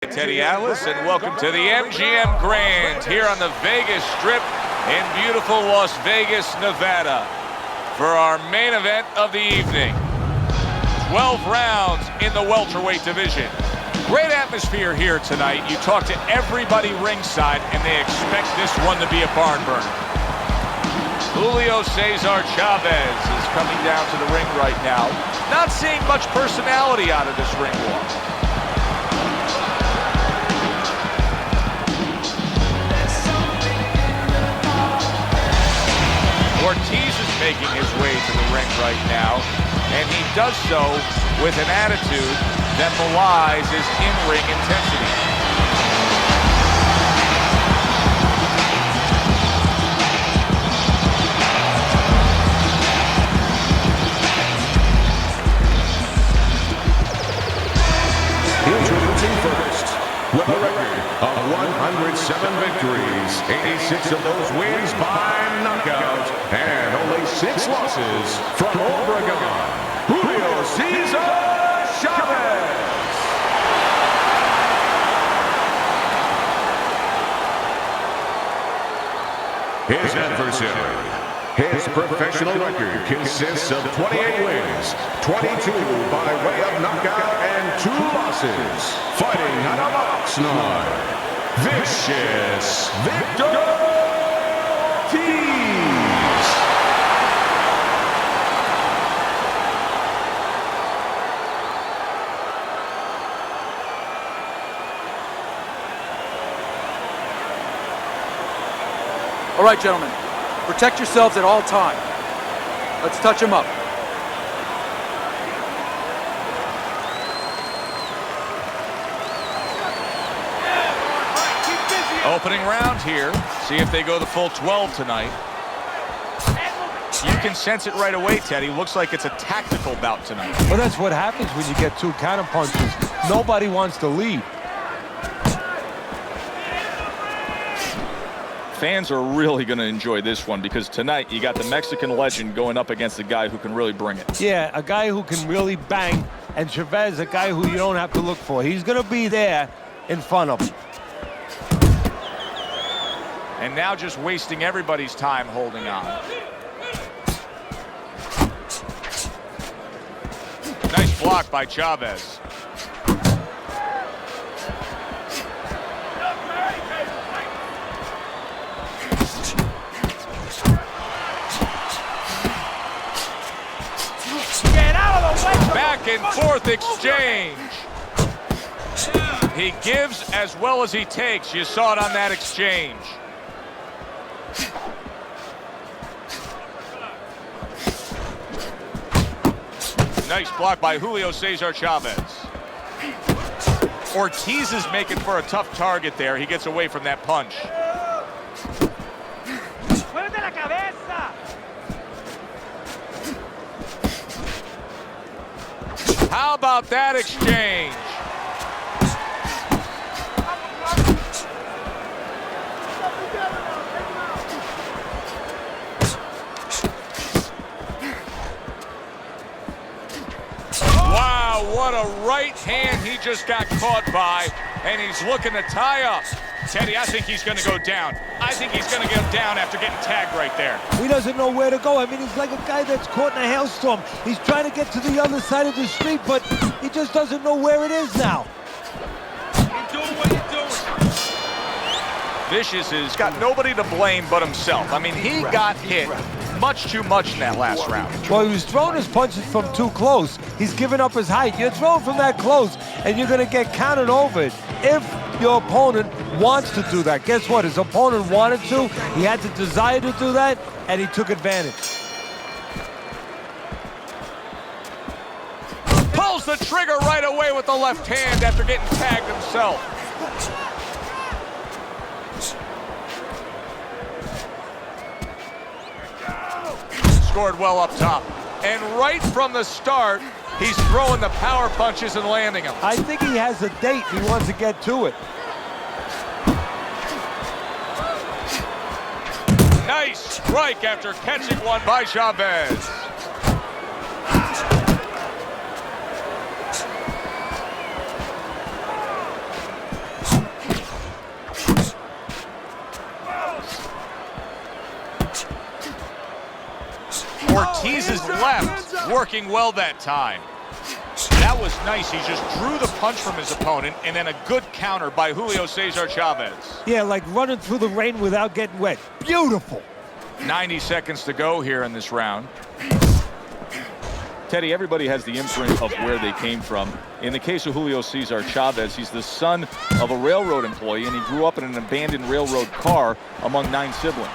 Teddy Atlas, and welcome to the MGM Grand here on the Vegas Strip in beautiful Las Vegas, Nevada, for our main event of the evening. 12 rounds in the welterweight division. Great atmosphere here tonight. You talk to everybody ringside, and they expect this one to be a barn burner. Julio Cesar Chavez is coming down to the ring right now. Not seeing much personality out of this ring walk. Ortiz is making his way to the ring right now, and he does so with an attitude that belies his in-ring intensity. Introducing first, with a record of 107 victories, 86 of those wins by knockout, and only 6 losses, from Oregon, Julio Cesar Chavez. His adversary. His professional record consists of 28 wins, 22 by way of knockout, and 2 losses. Fighting out of Oxnard, Vicious Victor Ortiz. All right, gentlemen. Protect yourselves at all times. Let's touch him up. Opening round here. See if they go the full 12 tonight. You can sense it right away, Teddy. Looks like it's a tactical bout tonight. Well, that's what happens when you get 2 counter punches. Nobody wants to lead. Fans are really going to enjoy this one because tonight you got the Mexican legend going up against a guy who can really bring it. Yeah, a guy who can really bang, and Chavez, a guy who you don't have to look for. He's going to be there in front of him. And now just wasting everybody's time holding on. Nice block by Chavez. Back and forth exchange. He gives as well as he takes. You saw it on that exchange. Nice block by Julio Cesar Chavez. Ortiz is making for a tough target there. He gets away from that punch. How about that exchange? Wow, what a right hand he just got caught by, and he's looking to tie up. Teddy, I think he's going to go down. I think he's going to go down after getting tagged right there. He doesn't know where to go. I mean, he's like a guy that's caught in a hailstorm. He's trying to get to the other side of the street, but he just doesn't know where it is now. Keep doing what you're doing. Vicious has got nobody to blame but himself. I mean, he got hit much too much in that last round. Well, he was throwing his punches from too close. He's giving up his height. You're throwing from that close, and you're going to get counted over it. If your opponent wants to do that, guess what? His opponent wanted to. He had the desire to do that, and he took advantage. Pulls the trigger right away with the left hand after getting tagged himself. Scored well up top. And right from the start, he's throwing the power punches and landing them. I think he has a date. He wants to get to it. Nice strike after catching one by Chavez. working well that time. That was nice. He just drew the punch from his opponent, and then a good counter by Julio Cesar Chavez. Yeah, like running through the rain without getting wet. Beautiful. 90 seconds to go here in this round. Teddy, everybody has the imprint of where they came from. In the case of Julio Cesar Chavez, he's the son of a railroad employee, and he grew up in an abandoned railroad car among 9 siblings.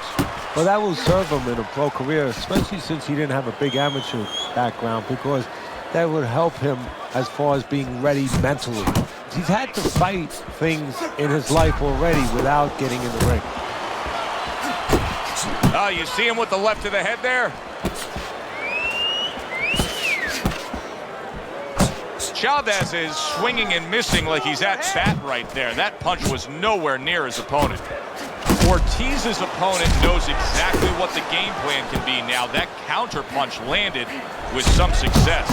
Well, that will serve him in a pro career, especially since he didn't have a big amateur background, because that would help him as far as being ready mentally. He's had to fight things in his life already without getting in the ring. Oh, you see him with the left to the head there? Chavez is swinging and missing like he's at bat right there. That punch was nowhere near his opponent. Ortiz's opponent knows exactly what the game plan can be now. That counter punch landed with some success.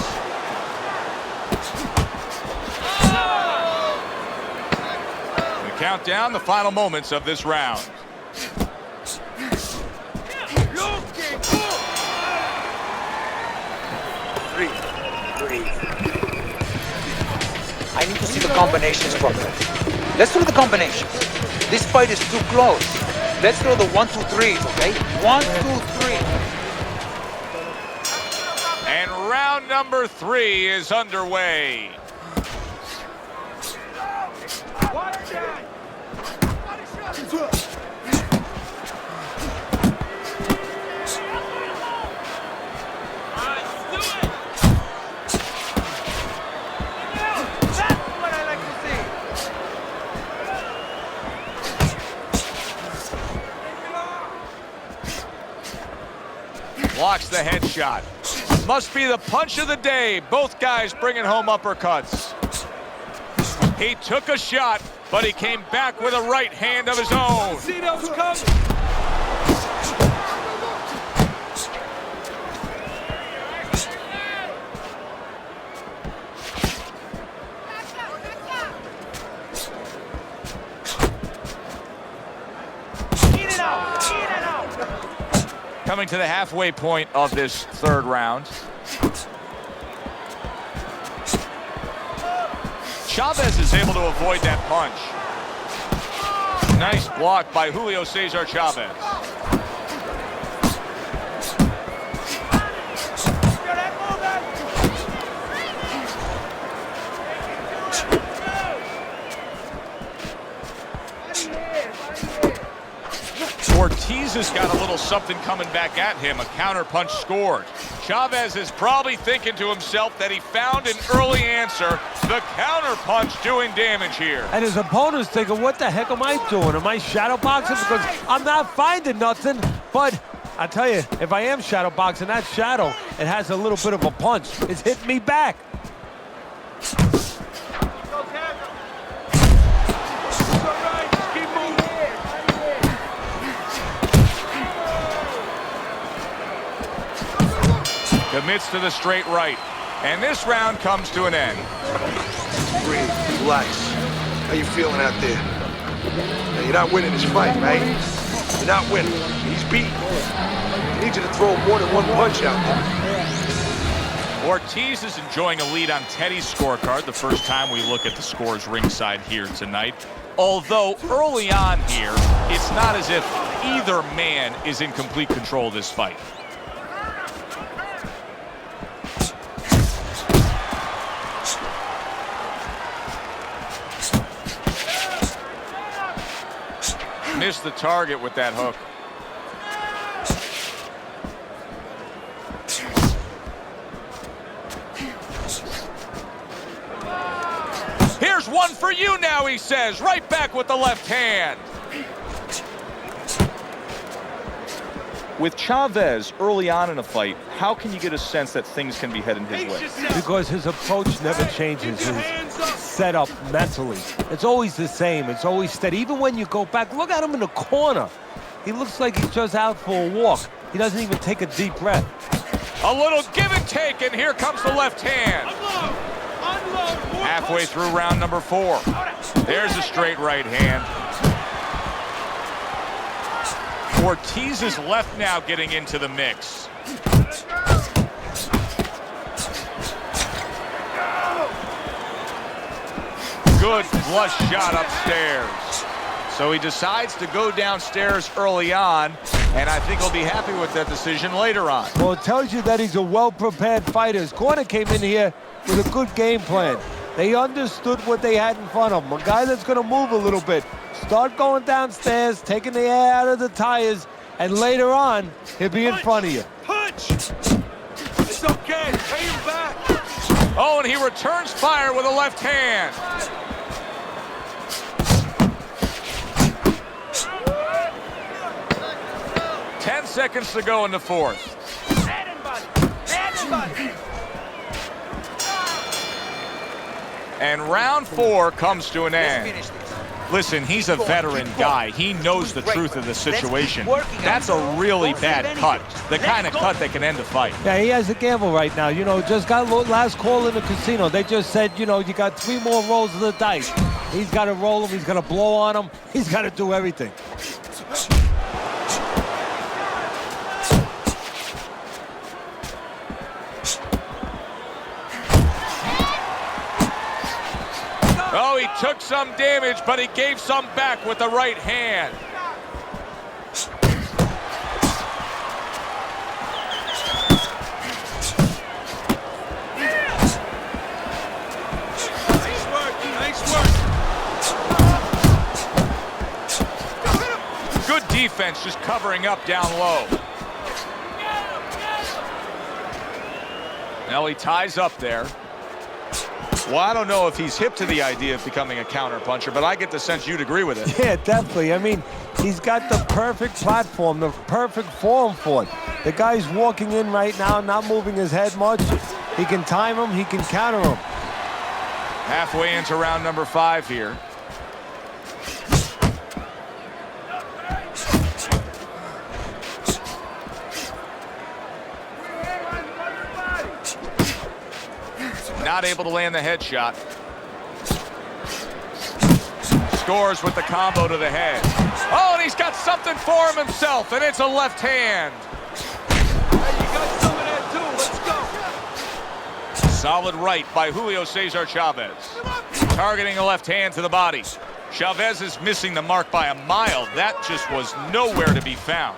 We count down the final moments of this round. I need to see the combinations properly. Let's do the combinations. This fight is too close. Let's throw the 1, 2, 3s, okay? 1, 2, 3. And round number 3 is underway. Blocks the headshot. Must be the punch of the day. Both guys bringing home uppercuts. He took a shot, but he came back with a right hand of his own. See those coming. Coming to the halfway point of this third round. Chavez is able to avoid that punch. Nice block by Julio Cesar Chavez. Ortiz has got a little something coming back at him. A counter punch scored. Chavez is probably thinking to himself that he found an early answer. The counter punch doing damage here. And his opponent's thinking, what the heck am I doing? Am I shadow boxing? Because I'm not finding nothing. But I tell you, if I am shadow boxing, that shadow, it has a little bit of a punch. It's hitting me back. Commits to the straight right. And this round comes to an end. Breathe, relax. How you feeling out there? Now, you're not winning this fight, right? You're not winning. He's beaten. He needs you to throw more than one punch out there. Ortiz is enjoying a lead on Teddy's scorecard the first time we look at the scores ringside here tonight. Although early on here, it's not as if either man is in complete control of this fight. Missed the target with that hook. Here's one for you now, he says. Right back with the left hand. With Chavez early on in a fight, how can you get a sense that things can be heading his way? Because his approach never changes. His setup mentally, it's always the same. It's always steady. Even when you go back, look at him in the corner. He looks like he's just out for a walk. He doesn't even take a deep breath. A little give and take, and here comes the left hand. Halfway through round number 4. There's a straight right hand. Ortiz is left now getting into the mix. Good flush shot upstairs. So he decides to go downstairs early on, and I think he'll be happy with that decision later on. Well, it tells you that he's a well-prepared fighter. His corner came in here with a good game plan. They understood what they had in front of him. A guy that's going to move a little bit. Start going downstairs, taking the air out of the tires, and later on, he'll be in front of you. Punch! It's okay. Pay him back. Oh, and he returns fire with a left hand. Ten seconds to go in the fourth. And round 4 comes to an end. Listen, he's a veteran guy. He knows the truth of the situation. That's a really bad cut. The kind of cut that can end a fight. Yeah, he has a gamble right now. You know, just got last call in the casino. They just said, you know, you got 3 more rolls of the dice. He's got to roll them. He's got to blow on them. He's got to do everything. Oh, he took some damage, but he gave some back with the right hand. Nice work. Nice work. Good defense, just covering up down low. Now he ties up there. Well, I don't know if he's hip to the idea of becoming a counterpuncher, but I get the sense you'd agree with it. Yeah, definitely. I mean, he's got the perfect platform, the perfect form for it. The guy's walking in right now, not moving his head much. He can time him, he can counter him. Halfway into round number 5 here. Not able to land the headshot. Scores with the combo to the head. Oh, and he's got something for him himself, and it's a left hand. Hey, you got some of that too. Let's go. Solid right by Julio Cesar Chavez. Targeting a left hand to the body. Chavez is missing the mark by a mile. That just was nowhere to be found.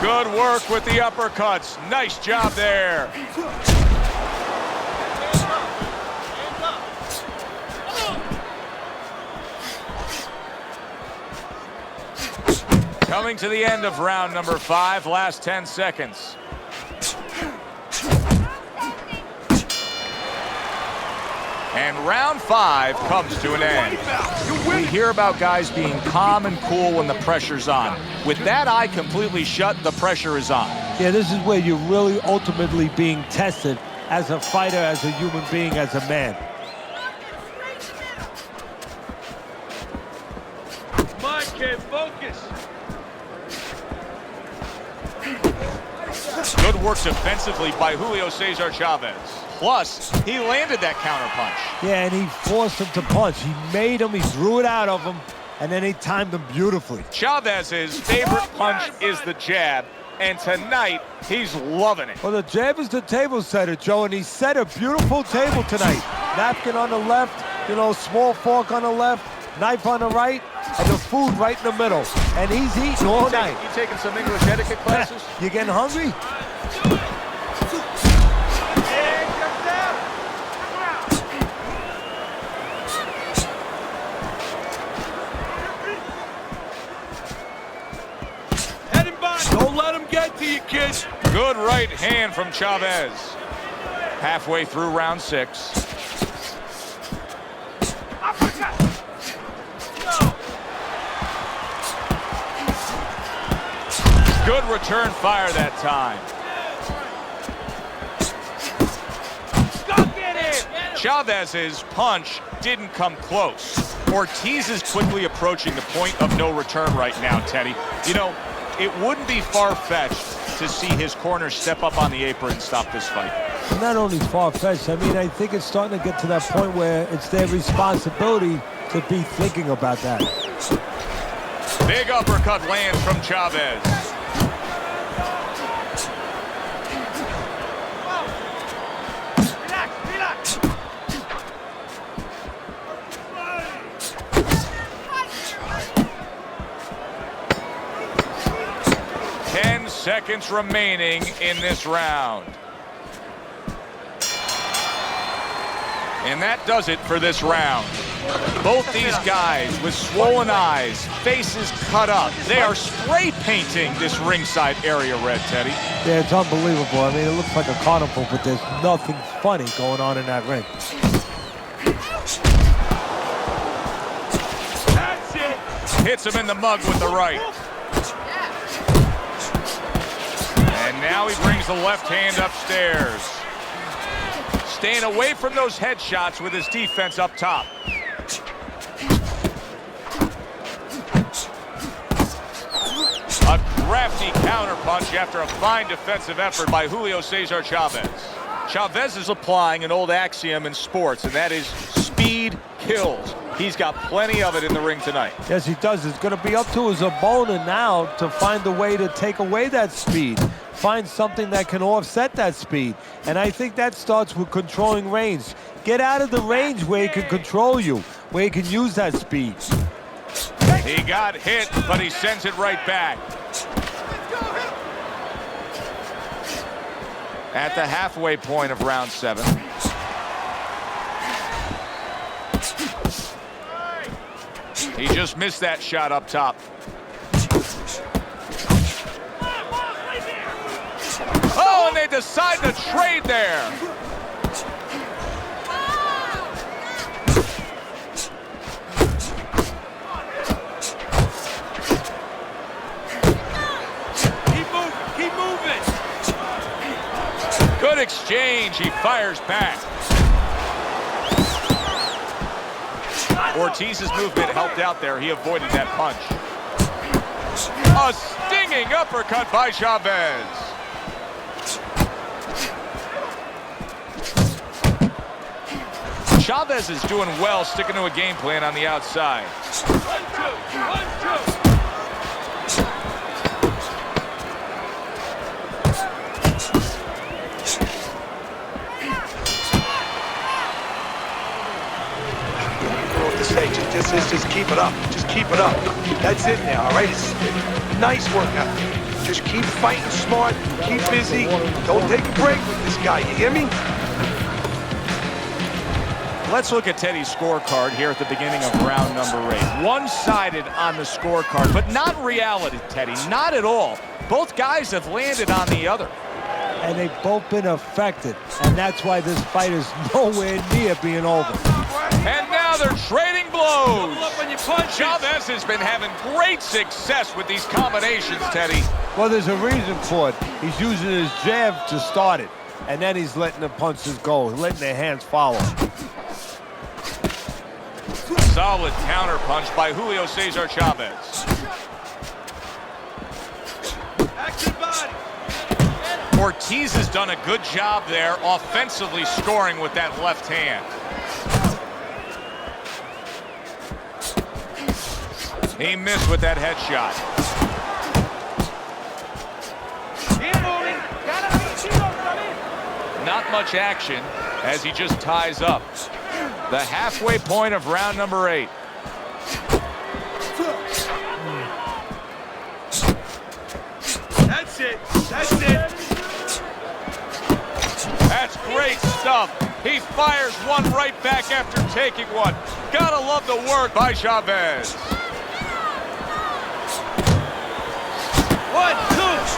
Good work with the uppercuts. Nice job there. Coming to the end of round number 5, last 10 seconds. And round 5 comes to an end. We hear about guys being calm and cool when the pressure's on. With that eye completely shut, the pressure is on. Yeah, this is where you're really ultimately being tested as a fighter, as a human being, as a man. Come on, kid. Focus. Good work defensively by Julio Cesar Chavez. Plus, he landed that counterpunch. Yeah, and he forced him to punch. He made him, he drew it out of him, and then he timed him beautifully. Chavez's favorite punch is the jab, and tonight, he's loving it. Well, the jab is the table setter, Joe, and he set a beautiful table tonight. Napkin on the left, you know, small fork on the left, knife on the right, and the food right in the middle. And he's eating all night. You taking some English etiquette classes? You getting hungry? Don't let him get to you, kid. Good right hand from Chavez. Halfway through round 6. Good return fire that time. Chavez's punch didn't come close. Ortiz is quickly approaching the point of no return right now, Teddy. You know, it wouldn't be far-fetched to see his corner step up on the apron and stop this fight. Not only far-fetched, I mean, I think it's starting to get to that point where it's their responsibility to be thinking about that. Big uppercut lands from Chavez. seconds remaining in this round. And that does it for this round. Both these guys with swollen eyes, faces cut up. They are spray painting this ringside area red, Teddy. Yeah, it's unbelievable. I mean, it looks like a carnival, but there's nothing funny going on in that ring. That's it. Hits him in the mug with the right. And now he brings the left hand upstairs. Staying away from those headshots with his defense up top. A crafty counterpunch after a fine defensive effort by Julio Cesar Chavez. Chavez is applying an old axiom in sports, and that is speed kills. He's got plenty of it in the ring tonight. Yes, he does. It's going to be up to his opponent now to find a way to take away that speed. Find something that can offset that speed. And I think that starts with controlling range. Get out of the range where he can control you, where he can use that speed. He got hit, but he sends it right back. At the halfway point of round 7. He just missed that shot up top. Oh, and they decide to trade there. Keep moving. Good exchange. He fires back. Ortiz's movement helped out there. He avoided that punch. A stinging uppercut by Chavez. Chavez is doing well sticking to a game plan on the outside. 1, 2, 1, 2. Just keep it up. Just keep it up. That's it now, all right? It's nice work out there. Just keep fighting smart. Keep busy. Don't take a break with this guy. You hear me? Let's look at Teddy's scorecard here at the beginning of round number 8. One-sided on the scorecard, but not in reality, Teddy. Not at all. Both guys have landed on the other. And they've both been affected. And that's why this fight is nowhere near being over. And now they're trading blows. Chavez has been having great success with these combinations, Teddy. Well, there's a reason for it. He's using his jab to start it. And then he's letting the punches go, letting their hands follow. Solid counter punch by Julio Cesar Chavez. Ortiz has done a good job there offensively scoring with that left hand. He missed with that headshot. Not much action as he just ties up. The halfway point of round number 8. That's it. That's it. That's great stuff. He fires one right back after taking one. Gotta love the work by Chavez. 1, 2.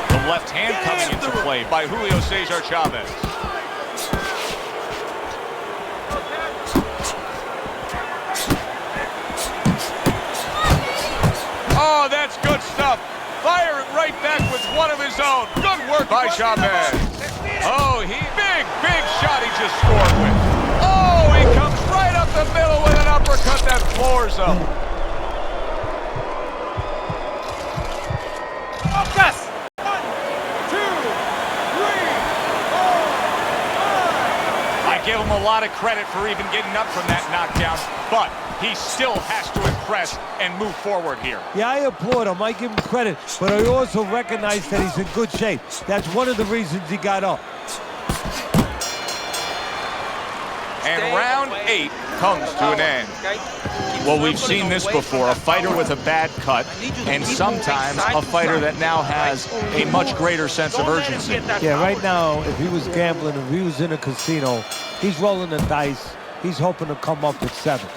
The left hand coming into play by Julio Cesar Chavez. Oh, that's good stuff. Firing right back with one of his own. Good work by Chavez. Oh, big shot he just scored with. Oh, he comes right up the middle with an uppercut that floors him. Focus. 1, 2, 3, 4, 5. I give him a lot of credit for even getting up from that knockdown, but he still has to impress and move forward here. Yeah, I applaud him. I give him credit, but I also recognize that he's in good shape. That's one of the reasons he got up. And round 8 comes to an end. Well, we've seen this before, a fighter with a bad cut, and sometimes a fighter that now has a much greater sense of urgency. Yeah, right now, if he was gambling, if he was in a casino, he's rolling the dice. He's hoping to come up with 7.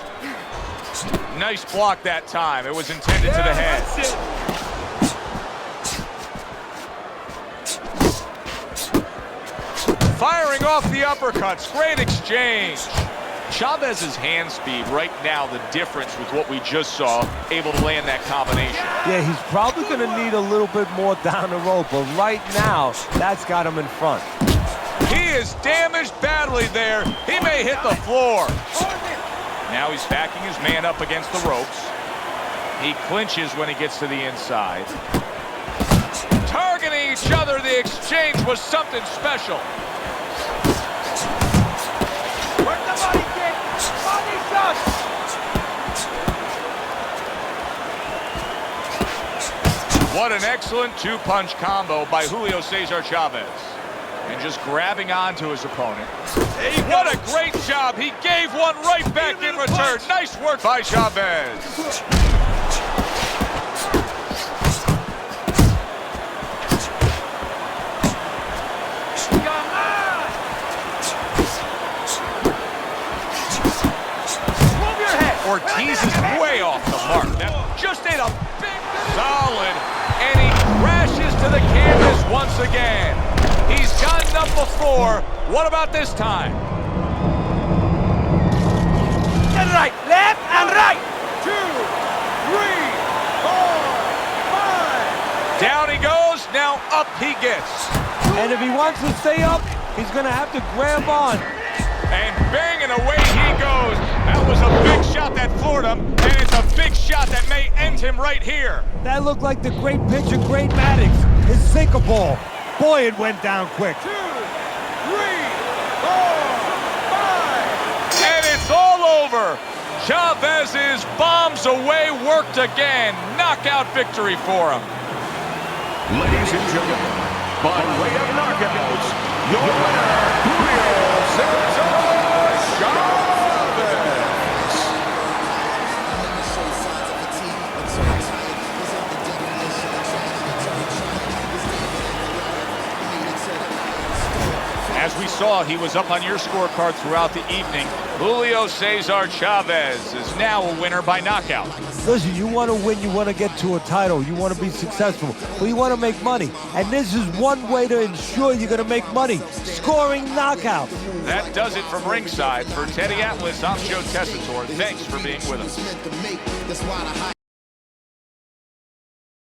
Nice block that time. It was intended to the head. Firing off the uppercuts. Great exchange. Chavez's hand speed right now, the difference with what we just saw, able to land that combination. Yeah, he's probably going to need a little bit more down the road, but right now, that's got him in front. He is damaged badly there. He may hit the floor. Now he's backing his man up against the ropes. He clinches when he gets to the inside. Targeting each other, the exchange was something special. Work the body kick! Body shot! What an excellent 2-punch combo by Julio Cesar Chavez. And just grabbing onto his opponent. What a great job. He gave one right back in return. Nice work by Chavez. Ortiz is way off the mark. That just ate a big solid, and he crashes to the canvas once again. He's gotten up before. What about this time? And right, left and right. 2, 3, 4, 5. Down he goes. Now up he gets. And if he wants to stay up, he's going to have to grab on. And banging away he goes. That was a big shot that floored him, and it's a big shot that may end him right here. That looked like the great pitcher, Great Maddox, his sinker ball. Boy, it went down quick. 2, 3, 4, 5. And it's all over. Chavez's bombs away worked again. Knockout victory for him. Ladies and gentlemen, by way of knockouts, your winner, Julio Cesar Chavez. As we saw, he was up on your scorecard throughout the evening. Julio Cesar Chavez is now a winner by knockout. Listen, you want to win, you want to get to a title, you want to be successful, but you want to make money. And this is one way to ensure you're going to make money, scoring knockouts. That does it from ringside. For Teddy Atlas, I'm Joe Tessitore. Thanks for being with us.